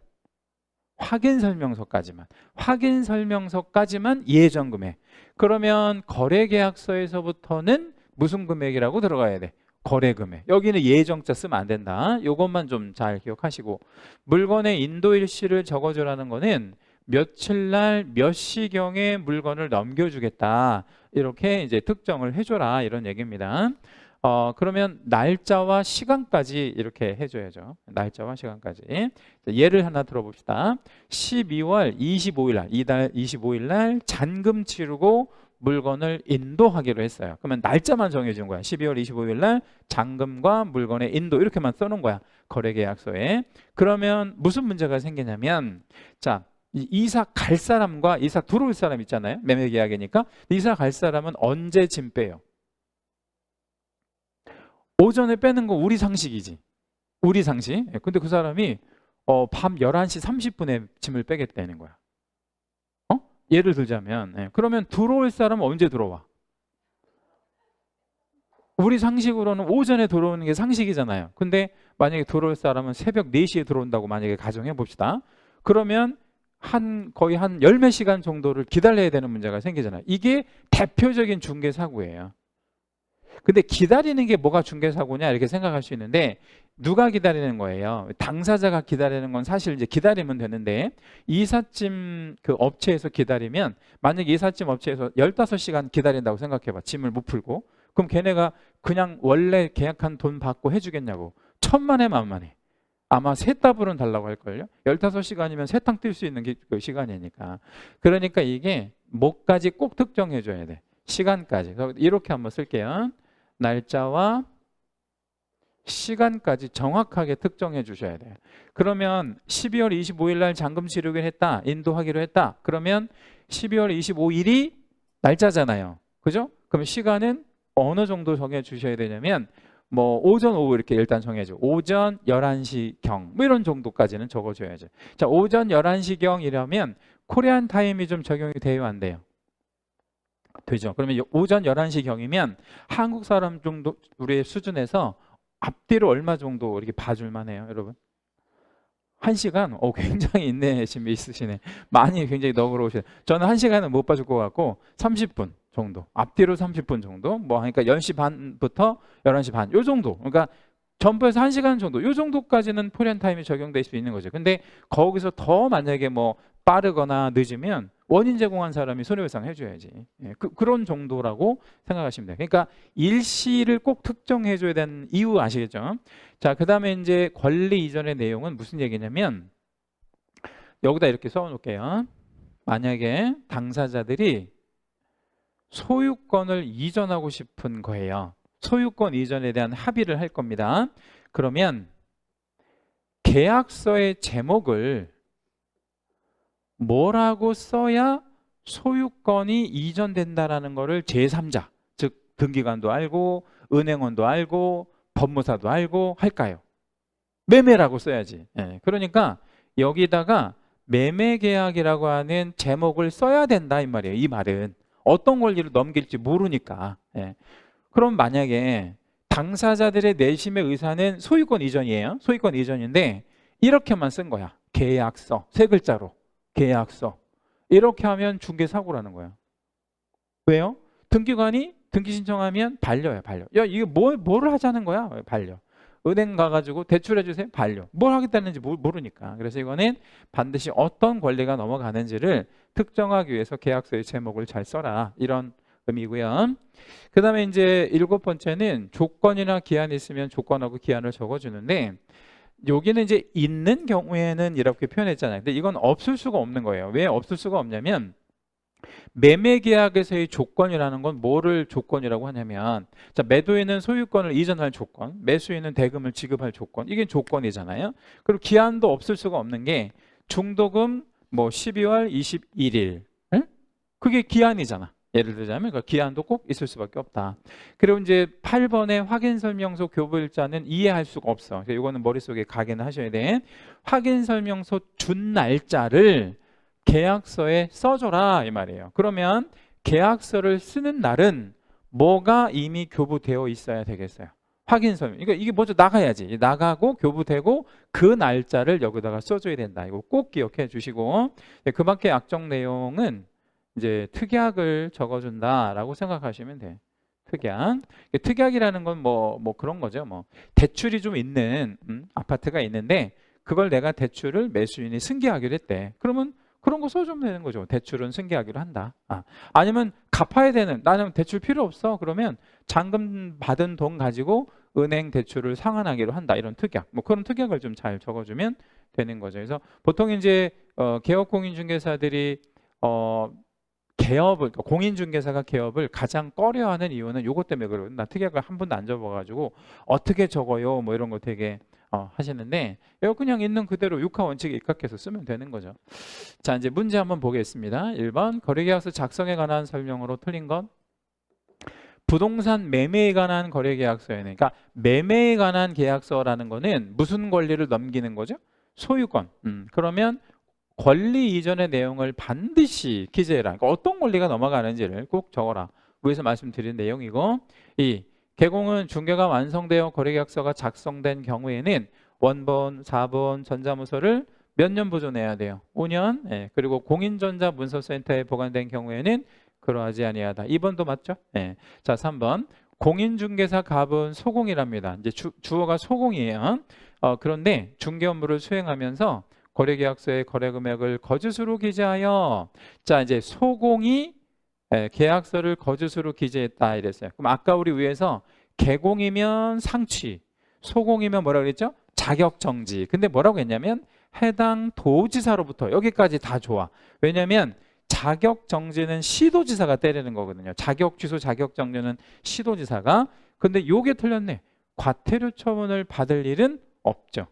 확인 설명서까지만. 확인 설명서까지만 예정 금액. 그러면 거래계약서에서부터는 무슨 금액이라고 들어가야 돼? 거래 금액. 여기는 예정자 쓰면 안 된다. 이것만 좀 잘 기억하시고, 물건의 인도일시를 적어주라는 거는 며칠 날 몇 시경에 물건을 넘겨주겠다, 이렇게 이제 특정을 해줘라, 이런 얘기입니다. 그러면 날짜와 시간까지 이렇게 해줘야죠. 날짜와 시간까지. 예를 하나 들어봅시다. 12월 25일 날, 이달 25일 날 잔금 치르고 물건을 인도하기로 했어요. 그러면 날짜만 정해준 거야. 12월 25일 날 잔금과 물건의 인도, 이렇게만 써놓은 거야, 거래계약서에. 그러면 무슨 문제가 생기냐면, 자, 이사 갈 사람과 이사 들어올 사람 있잖아요. 매매계약이니까. 이사 갈 사람은 언제 짐 빼요? 오전에 빼는 거 우리 상식이지. 우리 상식. 근데 그 사람이 밤 11시 30분에 짐을 빼겠다는 거야. 예를 들자면, 그러면 들어올 사람은 언제 들어와? 우리 상식으로는 오전에 들어오는 게 상식이잖아요. 근데 만약에 들어올 사람은 새벽 4시에 들어온다고 만약에 가정해 봅시다. 그러면 거의 한 열 몇 시간 정도를 기다려야 되는 문제가 생기잖아요. 이게 대표적인 중개 사고예요. 근데 기다리는 게 뭐가 중개 사고냐 이렇게 생각할 수 있는데, 누가 기다리는 거예요? 당사자가 기다리는 건 사실 이제 기다리면 되는데, 이삿짐 그 업체에서 기다리면, 만약에 이삿짐 업체에서 15시간 기다린다고 생각해 봐. 짐을 못 풀고. 그럼 걔네가 그냥 원래 계약한 돈 받고 해주겠냐고. 천만에 만만해. 아마 셋답으로는 달라고 할걸요. 15시간이면 세탕 뛸 수 있는 그 시간이니까. 그러니까 이게 뭐까지 꼭 특정해 줘야 돼. 시간까지. 이렇게 한번 쓸게요. 날짜와 시간까지 정확하게 특정해 주셔야 돼요. 그러면 12월 25일 날 잔금 치르기로 했다. 인도하기로 했다. 그러면 12월 25일이 날짜잖아요. 그죠? 그럼 시간은 어느 정도 정해 주셔야 되냐면, 뭐 오전 오후 이렇게 일단 정해줘. 오전 11시경 뭐 이런 정도까지는 적어줘야죠. 자, 오전 11시경이라면 코리안 타임이 좀 적용이 돼요, 안 돼요? 되죠. 그러면 오전 11시경이면 한국 사람 정도 우리의 수준에서 앞뒤로 얼마 정도 이렇게 봐줄 만해요, 여러분? 1시간? 굉장히 인내심이 있으시네. 많이 굉장히 너그러우시네. 저는 1시간은 못 봐줄 것 같고 30분 정도, 앞뒤로 30분 정도, 뭐 하니까 10시 반부터 11시 반 요 정도. 그러니까 점프해서 1시간 정도, 요 정도까지는 코리안 타임이 적용될 수 있는 거죠. 근데 거기서 더 만약에 뭐 빠르거나 늦으면 원인 제공한 사람이 손해배상 해줘야지. 예, 그런 정도라고 생각하시면 돼요. 그러니까 일시를 꼭 특정해 줘야 되는 이유 아시겠죠? 자, 그 다음에 이제 권리 이전의 내용은 무슨 얘기냐면, 여기다 이렇게 써 놓을게요. 만약에 당사자들이 소유권을 이전하고 싶은 거예요. 소유권 이전에 대한 합의를 할 겁니다. 그러면 계약서의 제목을 뭐라고 써야 소유권이 이전된다라는 거를 제3자, 즉 등기관도 알고 은행원도 알고 법무사도 알고 할까요? 매매라고 써야지. 예, 그러니까 여기다가 매매계약이라고 하는 제목을 써야 된다 이 말이에요. 이 말은 어떤 권리를 넘길지 모르니까. 예. 그럼 만약에 당사자들의 내심의 의사는 소유권 이전이에요. 소유권 이전인데 이렇게만 쓴 거야. 계약서, 세 글자로. 계약서. 이렇게 하면 중개사고라는 거야. 왜요? 등기관이 등기 신청하면 반려야, 반려. 야, 이게 뭐를 하자는 거야? 반려. 은행 가가지고 대출해 주세요. 반려. 뭘 하겠다는지 모르니까. 그래서 이거는 반드시 어떤 권리가 넘어가는지를 특정하기 위해서 계약서의 제목을 잘 써라. 이런 의미고요. 그 다음에 이제 7번째는 조건이나 기한이 있으면 조건하고 기한을 적어주는데, 여기는 이제 있는 경우에는 이렇게 표현했잖아요. 근데 이건 없을 수가 없는 거예요. 왜 없을 수가 없냐면, 매매계약에서의 조건이라는 건 뭐를 조건이라고 하냐면, 자, 매도인은 소유권을 이전할 조건, 매수인은 대금을 지급할 조건, 이게 조건이잖아요. 그리고 기한도 없을 수가 없는 게, 중도금 뭐 12월 21일, 응? 그게 기한이잖아. 예를 들자면 그 기한도 꼭 있을 수밖에 없다. 그리고 이제 8번의 확인설명서 교부일자는 이해할 수가 없어. 이거는 머릿속에 가게는 하셔야 돼. 확인설명서 준 날짜를 계약서에 써줘라 이 말이에요. 그러면 계약서를 쓰는 날은 뭐가 이미 교부되어 있어야 되겠어요? 확인설명. 그러니까 이게 먼저 나가야지. 나가고 교부되고 그 날짜를 여기다가 써줘야 된다. 이거 꼭 기억해 주시고, 그 밖에 약정 내용은 이제 특약을 적어준다라고 생각하시면 돼. 특약. 특약이라는 건 뭐 그런 거죠. 뭐 대출이 좀 있는 아파트가 있는데 그걸 내가 대출을 매수인이 승계하기로 했대. 그러면 그런 거 써주면 되는 거죠. 대출은 승계하기로 한다. 아니면 갚아야 되는, 나는 대출 필요 없어. 그러면 잔금 받은 돈 가지고 은행 대출을 상환하기로 한다. 이런 특약. 뭐 그런 특약을 좀 잘 적어주면 되는 거죠. 그래서 보통 이제 개업공인중개사들이 개업을, 공인중개사가 개업을 가장 꺼려하는 이유는 요것 때문에 그래요. 나 특약을 한 번도 안 접어가지고 어떻게 적어요? 뭐 이런 거 되게 하시는데, 이거 그냥 있는 그대로 육하 원칙에 입각해서 쓰면 되는 거죠. 자, 이제 문제 한번 보겠습니다. 1번 거래계약서 작성에 관한 설명으로 틀린 것. 부동산 매매에 관한 거래계약서에는, 그러니까 매매에 관한 계약서라는 거는 무슨 권리를 넘기는 거죠? 소유권. 그러면 권리 이전의 내용을 반드시 기재해라. 그러니까 어떤 권리가 넘어가는지를 꼭 적어라. 위에서 말씀드린 내용이고, 이 개공은 중개가 완성되어 거래계약서가 작성된 경우에는 원본, 사본, 전자무서를 몇 년 보존해야 돼요? 5년. 예. 그리고 공인전자 문서센터에 보관된 경우에는 그러하지 아니하다. 2번도 맞죠? 예. 자, 3번. 공인중개사 갑은 소공이랍니다. 이제 주어가 소공이에요. 그런데 중개 업무를 수행하면서 거래계약서의 거래 금액을 거짓으로 기재하여, 자, 이제 소공이 계약서를 거짓으로 기재했다 이랬어요. 그럼 아까 우리 위에서 개공이면 상취, 소공이면 뭐라 그랬죠? 자격정지. 근데 뭐라고 했냐면 해당 도지사로부터, 여기까지 다 좋아. 왜냐면 자격정지는 시도지사가 때리는 거거든요. 자격 취소, 자격정지는 시도지사가. 근데 요게 틀렸네. 과태료 처분을 받을 일은 없죠.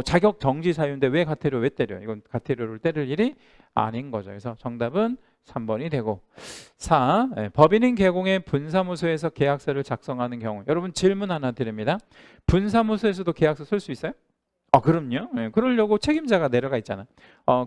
자격정지 사유인데 왜 과태료 왜 때려요? 이건 과태료를 때릴 일이 아닌 거죠. 그래서 정답은 3번이 되고. 4. 법인인 개공의 분사무소에서 계약서를 작성하는 경우. 여러분 질문 하나 드립니다. 분사무소에서도 계약서 쓸 수 있어요? 그럼요. 그러려고 책임자가 내려가 있잖아.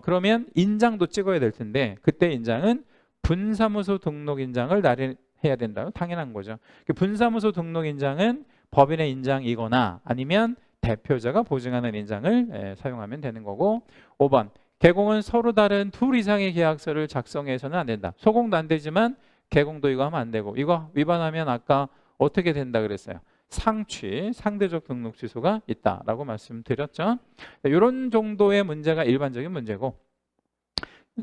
그러면 인장도 찍어야 될 텐데 그때 인장은 분사무소 등록 인장을 날인해야 된다. 당연한 거죠. 분사무소 등록 인장은 법인의 인장이거나 아니면 대표자가 보증하는 인장을 사용하면 되는 거고. 5번. 개공은 서로 다른 둘 이상의 계약서를 작성해서는 안 된다. 소공도 안 되지만 개공도 이거 하면 안 되고, 이거 위반하면 아까 어떻게 된다 그랬어요? 상취, 상대적 등록 취소가 있다라고 말씀드렸죠. 이런 정도의 문제가 일반적인 문제고,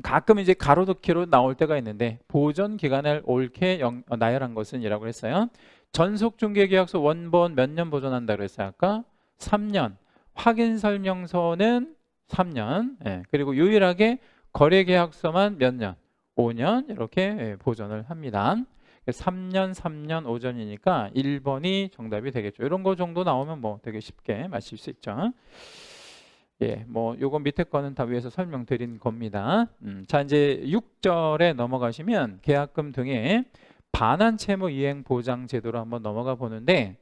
가끔 이제 가로등키로 나올 때가 있는데 보존 기간을 옳게 나열한 것은 이라고 했어요. 전속중개계약서 원본 몇 년 보존한다 그랬어요? 아까 3년. 확인설명서는 3년. 그리고 유일하게 거래계약서만 몇 년? 5년 이렇게 보존을 합니다. 3년, 3년, 5전이니까 1번이 정답이 되겠죠. 이런 거 정도 나오면 뭐 되게 쉽게 마실 수 있죠. 예, 뭐 요건 밑에 거는 다 위에서 설명드린 겁니다. 자, 이제 6절에 넘어가시면 계약금 등의 반환 채무 이행 보장 제도로 한번 넘어가 보는데,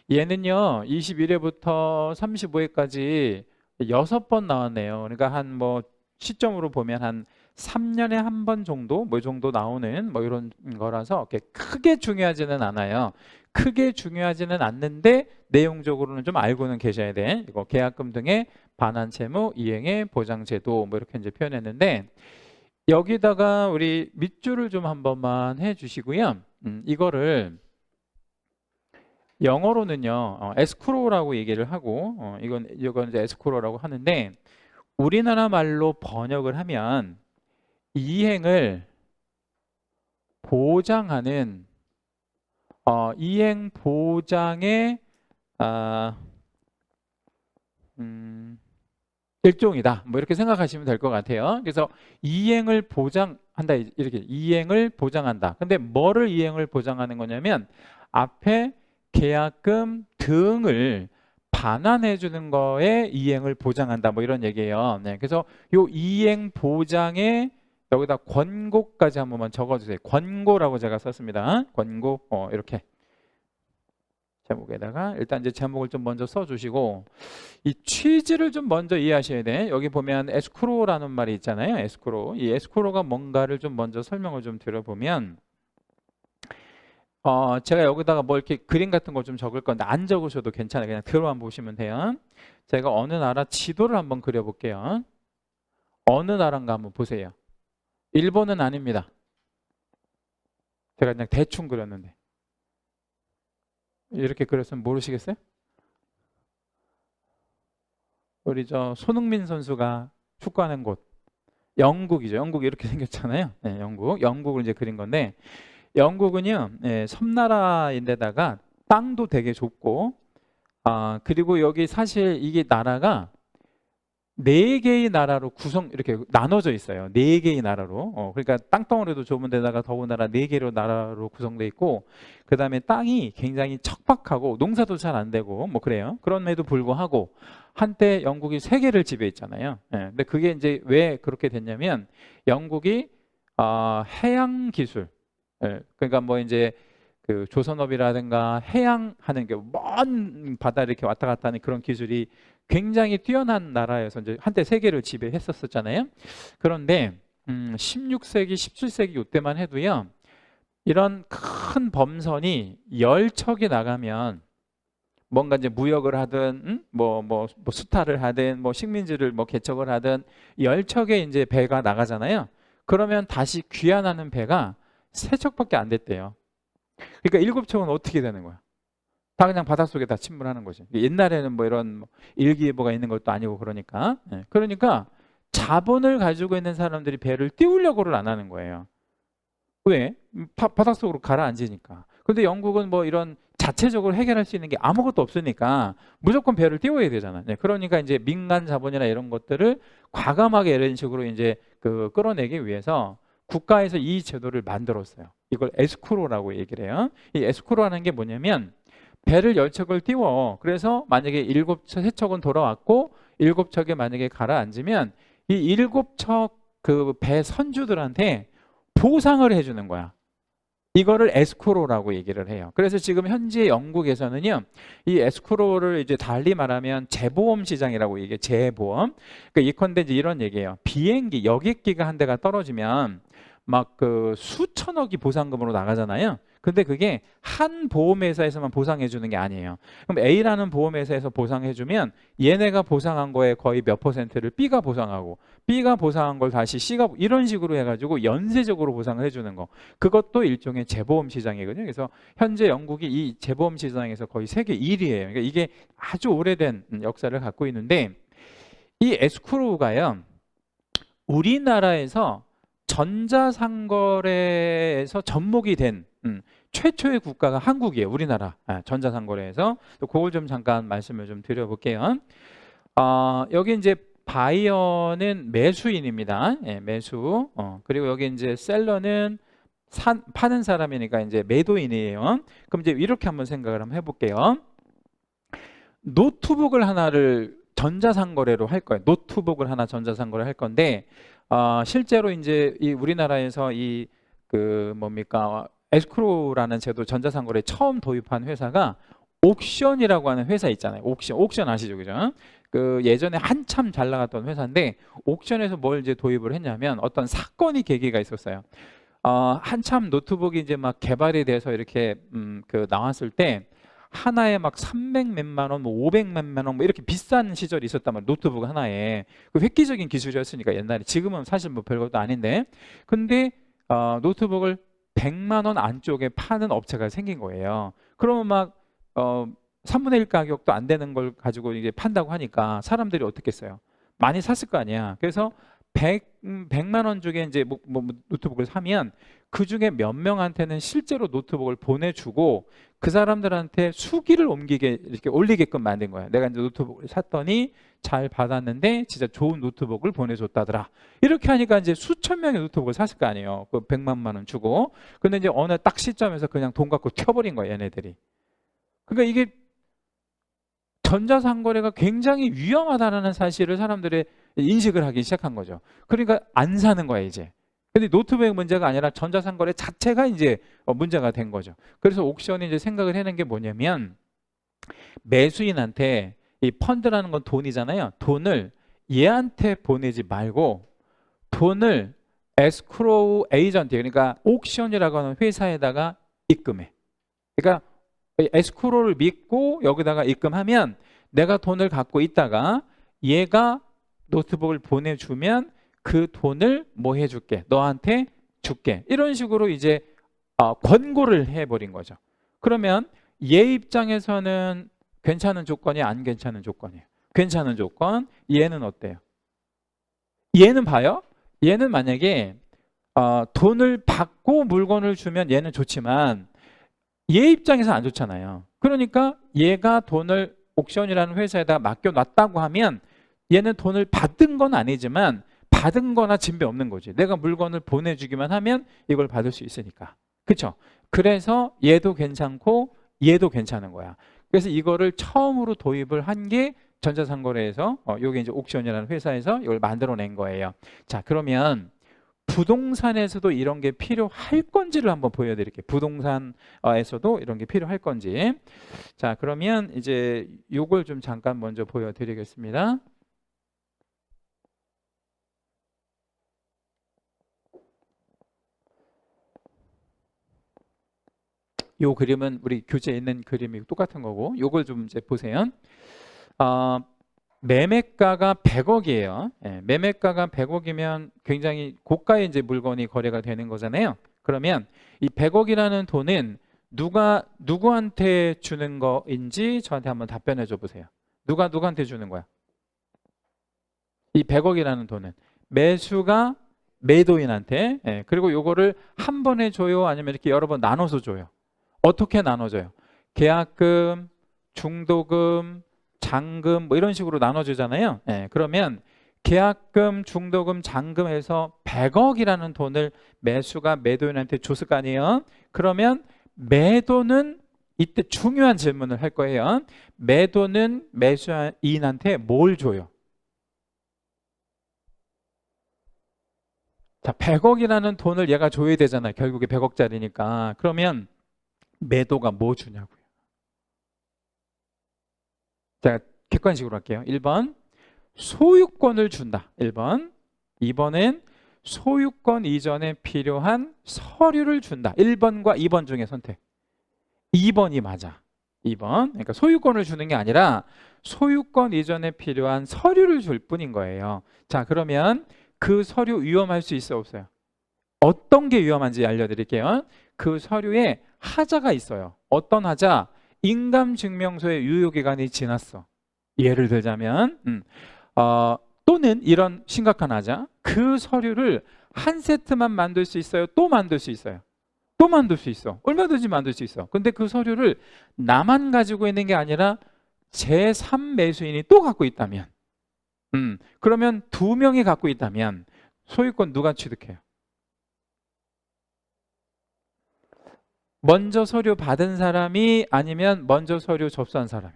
얘는요 21회부터 35회까지 6번 나왔네요. 그러니까 한 뭐 시점으로 보면 한 3년에 한 번 정도 뭐 정도 나오는 뭐 이런 거라서 크게 중요하지는 않아요. 크게 중요하지는 않는데 내용적으로는 좀 알고는 계셔야 돼. 이거 계약금 등의 반환 채무 이행의 보장 제도 뭐 이렇게 이제 표현했는데, 여기다가 우리 밑줄을 좀 한 번만 해 주시고요. 이거를 영어로는요 에스크로우라고 얘기를 하고, 이건 이제 에스크로우라고 하는데, 우리나라 말로 번역을 하면 이행을 보장하는 이행 보장의 일종이다. 뭐 이렇게 생각하시면 될 것 같아요. 그래서 이행을 보장한다, 이렇게 이행을 보장한다. 근데 뭐를 이행을 보장하는 거냐면 앞에 계약금 등을 반환해 주는 거에 이행을 보장한다. 뭐 이런 얘기예요. 네, 그래서 요 이행 보장에 여기다 권고까지 한 번만 적어주세요. 권고라고 제가 썼습니다. 권고 이렇게 제목에다가 일단 이제 제목을 좀 먼저 써주시고, 이 취지를 좀 먼저 이해하셔야 돼. 여기 보면 에스크로우라는 말이 있잖아요. 에스크로우. 이 에스크로우가 뭔가를 좀 먼저 설명을 좀 드려보면, 제가 여기다가 뭐 이렇게 그림 같은 거 좀 적을 건데 안 적으셔도 괜찮아요. 그냥 들어만 보시면 돼요. 제가 어느 나라 지도를 한번 그려볼게요. 어느 나라인가 한번 보세요. 일본은 아닙니다. 제가 그냥 대충 그렸는데. 이렇게 그렸으면 모르시겠어요? 우리 저 손흥민 선수가 축구하는 곳, 영국이죠. 영국이 이렇게 생겼잖아요. 네, 영국을 이제 그린 건데, 영국은요 섬나라인데다가 땅도 되게 좁고, 그리고 여기 사실 이게 나라가 4개의 나라로 이렇게 나눠져 있어요. 4개의 나라로. 그러니까 땅덩어리도 좁은 데다가 더군다나 4개로 나라로 구성되어 있고, 그 다음에 땅이 굉장히 척박하고 농사도 잘 안 되고 뭐 그래요. 그럼에도 불구하고 한때 영국이 세계를 지배했잖아요. 근데 그게 이제 왜 그렇게 됐냐면 영국이 해양 기술, 그러니까 뭐 이제 그 조선업이라든가 해양하는 게 먼 바다 이렇게 왔다 갔다 하는 그런 기술이 굉장히 뛰어난 나라여서 이제 한때 세계를 지배했었잖아요. 그런데 16세기, 17세기 이때만 해도요, 이런 큰 범선이 10척이 나가면 뭔가 이제 무역을 하든, 뭐 수탈을 하든, 뭐 식민지를 뭐 개척을 하든, 10척의 이제 배가 나가잖아요. 그러면 다시 귀환하는 배가 3척밖에 안 됐대요. 그러니까 7척은 어떻게 되는 거야? 다 그냥 바닷속에 다 침몰하는 거지. 옛날에는 뭐 이런 뭐 일기예보가 있는 것도 아니고 그러니까. 예. 그러니까 자본을 가지고 있는 사람들이 배를 띄우려고를 안 하는 거예요. 왜? 바닷속으로 가라앉으니까. 근데 영국은 뭐 이런 자체적으로 해결할 수 있는 게 아무것도 없으니까 무조건 배를 띄워야 되잖아요. 네, 그러니까 이제 민간 자본이나 이런 것들을 과감하게 이런 식으로 이제 끌어내기 위해서 국가에서 이 제도를 만들었어요. 이걸 에스크로라고 얘기를 해요. 이 에스크로라는 게 뭐냐면 배를 10척을 띄워. 그래서 만약에 3척은 돌아왔고 7척에 만약에 가라앉으면 이 7척 그 배 선주들한테 보상을 해주는 거야. 이거를 에스크로라고 얘기를 해요. 그래서 지금 현재 영국에서는요, 이 에스크로를 이제 달리 말하면 재보험 시장이라고 얘기해. 재보험. 그러니까 예컨대 이제 이런 얘기예요. 비행기 여객기가 한 대가 떨어지면 막 그 수천억이 보상금으로 나가잖아요. 근데 그게 한 보험회사에서만 보상해 주는 게 아니에요. 그럼 A라는 보험회사에서 보상해 주면 얘네가 보상한 거에 거의 몇 퍼센트를 B가 보상하고 B가 보상한 걸 다시 C가 이런 식으로 해가지고 연쇄적으로 보상을 해주는 거. 그것도 일종의 재보험 시장이거든요. 그래서 현재 영국이 이 재보험 시장에서 거의 세계 1위예요. 그러니까 이게 아주 오래된 역사를 갖고 있는데 이 에스크로우가요. 우리나라에서 전자상거래에서 접목이 된 최초의 국가가 한국이에요. 우리나라 전자상거래에서. 그걸 좀 잠깐 말씀을 좀 드려볼게요. 여기 이제 바이어는 매수인입니다. 예, 매수. 그리고 여기 이제 셀러는 파는 사람이니까 이제 매도인이에요. 그럼 이제 이렇게 한번 생각을 한번 해볼게요. 노트북을 하나를 전자상거래로 할 거예요. 노트북을 하나 전자상거래 할 건데, 실제로 이제 이 우리나라에서 이 그 뭡니까 에스크로라는 제도 전자상거래 처음 도입한 회사가 옥션이라고 하는 회사 있잖아요. 옥션 아시죠, 그죠? 그 예전에 한참 잘 나갔던 회사인데 옥션에서 뭘 이제 도입을 했냐면 어떤 사건이 계기가 있었어요. 한참 노트북이 이제 막 개발이 돼서 이렇게 그 나왔을 때 하나에 막 300 몇만 원, 뭐 500 몇만 원, 뭐 이렇게 비싼 시절이 있었단 말이에요. 노트북 하나에. 그 획기적인 기술이었으니까 옛날에. 지금은 사실 뭐 별것도 아닌데. 근데 노트북을 100만 원 안쪽에 파는 업체가 생긴 거예요. 그러면 막 3분의 1 가격도 안 되는 걸 가지고 이제 판다고 하니까 사람들이 어떻게 했어요? 많이 샀을 거 아니야. 그래서 100만 원 쪽에 이제 뭐 노트북을 사면 그 중에 몇 명한테는 실제로 노트북을 보내주고 그 사람들한테 수기를 옮기게 이렇게 올리게끔 만든 거야. 내가 이제 노트북을 샀더니 잘 받았는데 진짜 좋은 노트북을 보내줬다더라. 이렇게 하니까 이제 수천 명의 노트북을 샀을 거 아니에요. 그 100만 원 주고. 근데 이제 어느 딱 시점에서 그냥 돈 갖고 튀어버린 거야, 얘네들이. 그러니까 이게 전자상거래가 굉장히 위험하다는 사실을 사람들이 인식을 하기 시작한 거죠. 그러니까 안 사는 거야, 이제. 근데 노트북의 문제가 아니라 전자상거래 자체가 이제 문제가 된 거죠. 그래서 옥션이 이제 생각을 해낸 게 뭐냐면 매수인한테 이 펀드라는 건 돈이잖아요. 돈을 얘한테 보내지 말고 돈을 에스크로우 에이전트, 그러니까 옥션이라고 하는 회사에다가 입금해. 그러니까 에스크로를 믿고 여기다가 입금하면 내가 돈을 갖고 있다가 얘가 노트북을 보내주면 그 돈을 뭐 해줄게? 너한테 줄게. 이런 식으로 이제 권고를 해버린 거죠. 그러면 얘 입장에서는 괜찮은 조건이 안 괜찮은 조건이에요. 괜찮은 조건. 얘는 어때요? 얘는 봐요. 얘는 만약에 돈을 받고 물건을 주면 얘는 좋지만 얘 입장에서 안 좋잖아요. 그러니까 얘가 돈을 옥션이라는 회사에다 맡겨놨다고 하면 얘는 돈을 받은 건 아니지만 받은 거나 진배 없는 거지. 내가 물건을 보내주기만 하면 이걸 받을 수 있으니까. 그렇죠? 그래서 얘도 괜찮고 얘도 괜찮은 거야. 그래서 이거를 처음으로 도입을 한 게 전자상거래에서 요게 이제 옥션이라는 회사에서 이걸 만들어낸 거예요. 자, 그러면 부동산에서도 이런 게 필요할 건지를 한번 보여드릴게요. 부동산에서도 이런 게 필요할 건지. 자, 그러면 이제 요걸 좀 잠깐 먼저 보여드리겠습니다. 요 그림은 우리 교재에 있는 그림이 똑같은 거고, 요걸 좀 이제 보세요. 매매가가 100억이에요. 예, 매매가가 100억이면 굉장히 고가의 이제 물건이 거래가 되는 거잖아요. 그러면 이 100억이라는 돈은 누구한테 주는 거인지 저한테 한번 답변해 줘 보세요. 누구한테 주는 거야? 이 100억이라는 돈은 매수가 매도인한테, 예, 그리고 요거를 한 번에 줘요? 아니면 이렇게 여러 번 나눠서 줘요? 어떻게 나눠줘요? 계약금, 중도금, 잔금 뭐 이런 식으로 나눠주잖아요. 예, 그러면 계약금, 중도금, 잔금해서 100억이라는 돈을 매수가 매도인한테 줬을 거 아니에요. 그러면 매도는 이때 중요한 질문을 할 거예요. 매도는 매수인한테 뭘 줘요? 자, 100억이라는 돈을 얘가 줘야 되잖아요. 결국에 100억짜리니까. 그러면 매도가 뭐 주냐고요. 자, 객관식으로 할게요. 1번 소유권을 준다. 1번. 2번은 소유권 이전에 필요한 서류를 준다. 1번과 2번 중에 선택. 2번이 맞아. 2번. 그러니까 소유권을 주는 게 아니라 소유권 이전에 필요한 서류를 줄 뿐인 거예요. 자, 그러면 그 서류 위험할 수 있어 없어요? 어떤 게 위험한지 알려드릴게요. 그 서류에 하자가 있어요. 어떤 하자? 인감증명서의 유효기간이 지났어. 예를 들자면 또는 이런 심각한 하자, 그 서류를 한 세트만 만들 수 있어요? 또 만들 수 있어요? 또 만들 수 있어. 얼마든지 만들 수 있어. 근데 그 서류를 나만 가지고 있는 게 아니라 제3 매수인이 또 갖고 있다면, 그러면 2명이 갖고 있다면 소유권 누가 취득해요? 먼저 서류 받은 사람이, 아니면 먼저 서류 접수한 사람이?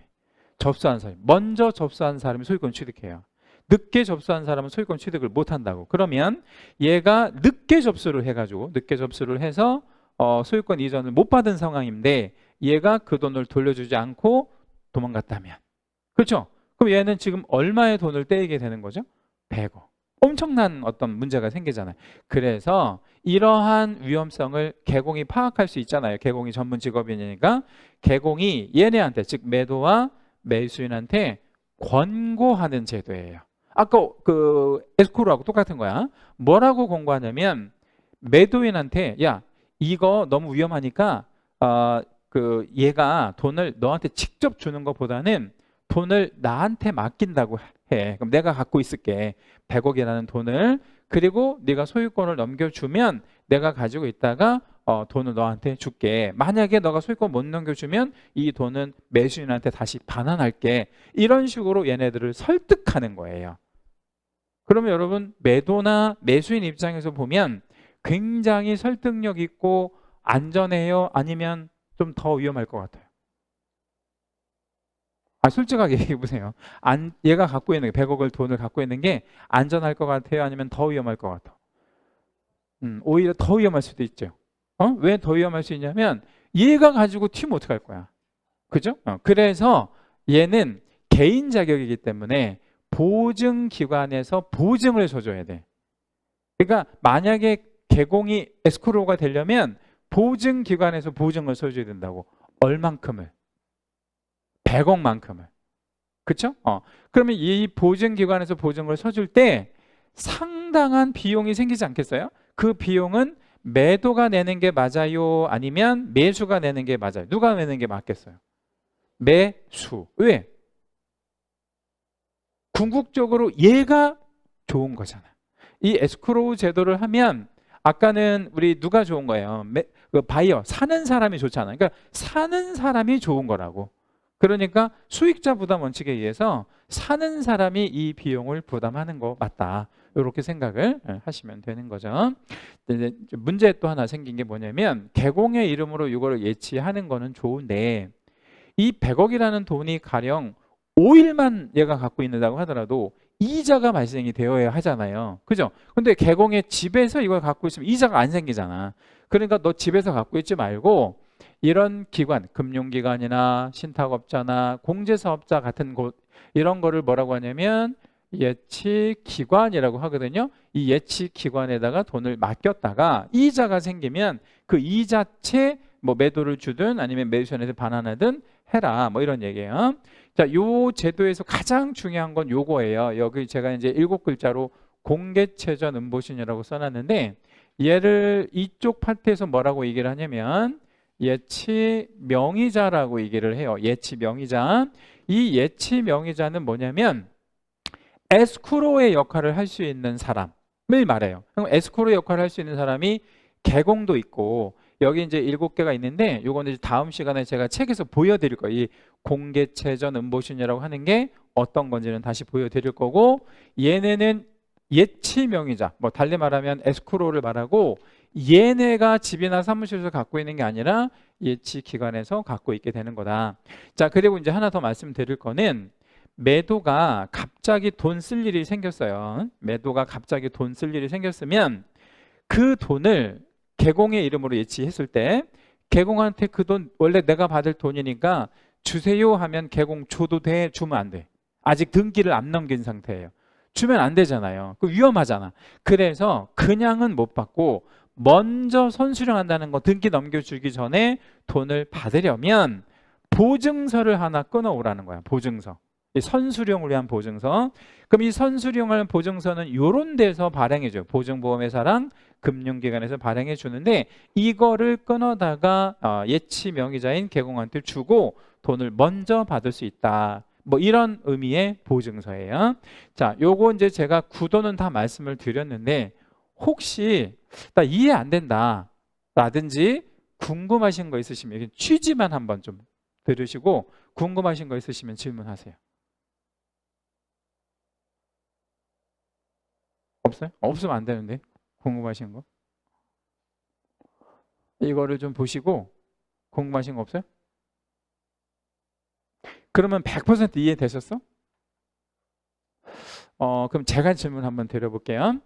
접수한 사람이. 먼저 접수한 사람이 소유권 취득해요. 늦게 접수한 사람은 소유권 취득을 못한다고. 그러면 얘가 늦게 접수를 해서 소유권 이전을 못 받은 상황인데 얘가 그 돈을 돌려주지 않고 도망갔다면, 그렇죠? 그럼 얘는 지금 얼마의 돈을 떼이게 되는 거죠? 100억. 엄청난 어떤 문제가 생기잖아요. 그래서 이러한 위험성을 개공이 파악할 수 있잖아요. 개공이 전문 직업이니까 개공이 얘네한테, 즉 매도와 매수인한테 권고하는 제도예요. 아까 그 에스코로하고 똑같은 거야. 뭐라고 권고하냐면 매도인한테, 야, 이거 너무 위험하니까 얘가 돈을 너한테 직접 주는 것보다는 돈을 나한테 맡긴다고 해. 그럼 내가 갖고 있을게. 100억이라는 돈을. 그리고 네가 소유권을 넘겨주면 내가 가지고 있다가 돈을 너한테 줄게. 만약에 너가 소유권 못 넘겨주면 이 돈은 매수인한테 다시 반환할게. 이런 식으로 얘네들을 설득하는 거예요. 그러면 여러분, 매도나 매수인 입장에서 보면 굉장히 설득력 있고 안전해요? 아니면 좀 더 위험할 것 같아요? 솔직하게 얘기해 보세요. 얘가 갖고 있는 100억을 돈을 갖고 있는 게 안전할 것 같아요? 아니면 더 위험할 것 같아? 오히려 더 위험할 수도 있죠. 왜 더 위험할 수 있냐면 얘가 가지고 튀면 어떡할 거야? 그죠? 그래서 얘는 개인 자격이기 때문에 보증기관에서 보증을 서줘야 돼. 그러니까 만약에 개공이 에스크로우가 되려면 보증기관에서 보증을 서줘야 된다고. 얼만큼을? 100억만큼을. 그렇죠? 그러면 이 보증기관에서 보증을 서줄 때 상당한 비용이 생기지 않겠어요? 그 비용은 매도가 내는 게 맞아요? 아니면 매수가 내는 게 맞아요? 누가 내는 게 맞겠어요? 매수. 왜? 궁극적으로 얘가 좋은 거잖아. 이 에스크로우 제도를 하면 아까는 우리 누가 좋은 거예요? 그 바이어, 사는 사람이 좋잖아. 그러니까 사는 사람이 좋은 거라고. 그러니까 수익자 부담 원칙에 의해서 사는 사람이 이 비용을 부담하는 거 맞다. 이렇게 생각을 하시면 되는 거죠. 이제 문제 또 하나 생긴 게 뭐냐면 개공의 이름으로 이거를 예치하는 거는 좋은데 이 100억이라는 돈이 가령 5일만 얘가 갖고 있는다고 하더라도 이자가 발생이 되어야 하잖아요. 그죠? 근데 개공의 집에서 이걸 갖고 있으면 이자가 안 생기잖아. 그러니까 너 집에서 갖고 있지 말고 이런 기관, 금융기관이나 신탁업자나 공제사업자 같은 곳, 이런 거를 뭐라고 하냐면 예치기관이라고 하거든요. 이 예치기관에다가 돈을 맡겼다가 이자가 생기면 그 이자채 뭐 매도를 주든 아니면 매수선에서 반환하든 해라. 뭐 이런 얘기예요. 자, 요 제도에서 가장 중요한 건 요거예요. 여기 제가 이제 7글자로 공개체전 음보신이라고 써놨는데 얘를 이쪽 파트에서 뭐라고 얘기를 하냐면 예치 명의자라고 얘기를 해요. 예치 명의자. 이 예치 명의자는 뭐냐면 에스크로의 역할을 할 수 있는 사람을 말해요. 그럼 에스크로 역할을 할 수 있는 사람이 개공도 있고 여기 이제 7개가 있는데 요거는 이제 다음 시간에 제가 책에서 보여드릴 거예요. 이 공개체전 음보신이라고 하는 게 어떤 건지는 다시 보여드릴 거고 얘네는 예치 명의자, 뭐 달리 말하면 에스크로를 말하고 얘네가 집이나 사무실에서 갖고 있는 게 아니라 예치 기관에서 갖고 있게 되는 거다. 자, 그리고 이제 하나 더 말씀드릴 거는 매도가 갑자기 돈 쓸 일이 생겼어요. 매도가 갑자기 돈 쓸 일이 생겼으면 그 돈을 개공의 이름으로 예치했을 때 개공한테 그 돈 원래 내가 받을 돈이니까 주세요 하면 개공 줘도 돼? 주면 안 돼. 아직 등기를 안 넘긴 상태예요. 주면 안 되잖아요. 그 위험하잖아. 그래서 그냥은 못 받고 먼저 선수령한다는 거 등기 넘겨주기 전에 돈을 받으려면 보증서를 하나 끊어오라는 거야. 보증서. 이 선수령을 위한 보증서. 그럼 이 선수령을 위한 보증서는 이런 데서 발행해줘요. 보증보험회사랑 금융기관에서 발행해 주는데 이거를 끊어다가 예치 명의자인 개공한테 주고 돈을 먼저 받을 수 있다. 뭐 이런 의미의 보증서예요. 자, 요거 이제 제가 구도는 다 말씀을 드렸는데 혹시 나 이해 안 된다 라든지 궁금하신 거 있으시면 취지만 한번 좀 들으시고 궁금하신 거 있으시면 질문하세요. 없어요? 없으면 안 되는데 궁금하신 거 이거를 좀 보시고 궁금하신 거 없어요? 그러면 100% 이해되셨어? 그럼 제가 질문 한번 드려볼게요.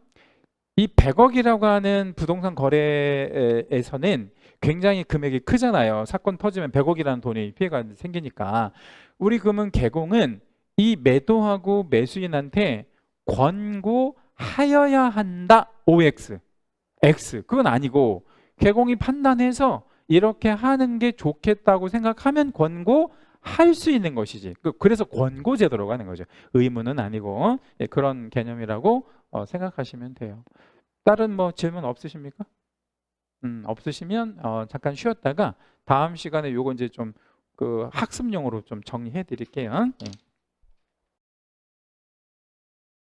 이 100억이라고 하는 부동산 거래에서는 굉장히 금액이 크잖아요. 사건 터지면 100억이라는 돈이 피해가 생기니까. 우리 그러면 개공은 이 매도하고 매수인한테 권고하여야 한다. OX. X. 그건 아니고 개공이 판단해서 이렇게 하는 게 좋겠다고 생각하면 권고할 수 있는 것이지. 그래서 권고제도라고 하는 거죠. 의무는 아니고 그런 개념이라고 생각하시면 돼요. 다른 뭐 질문 없으십니까? 없으시면 잠깐 쉬었다가 다음 시간에 요거 이제 좀 그 학습용으로 좀 정리해 드릴게요. 예.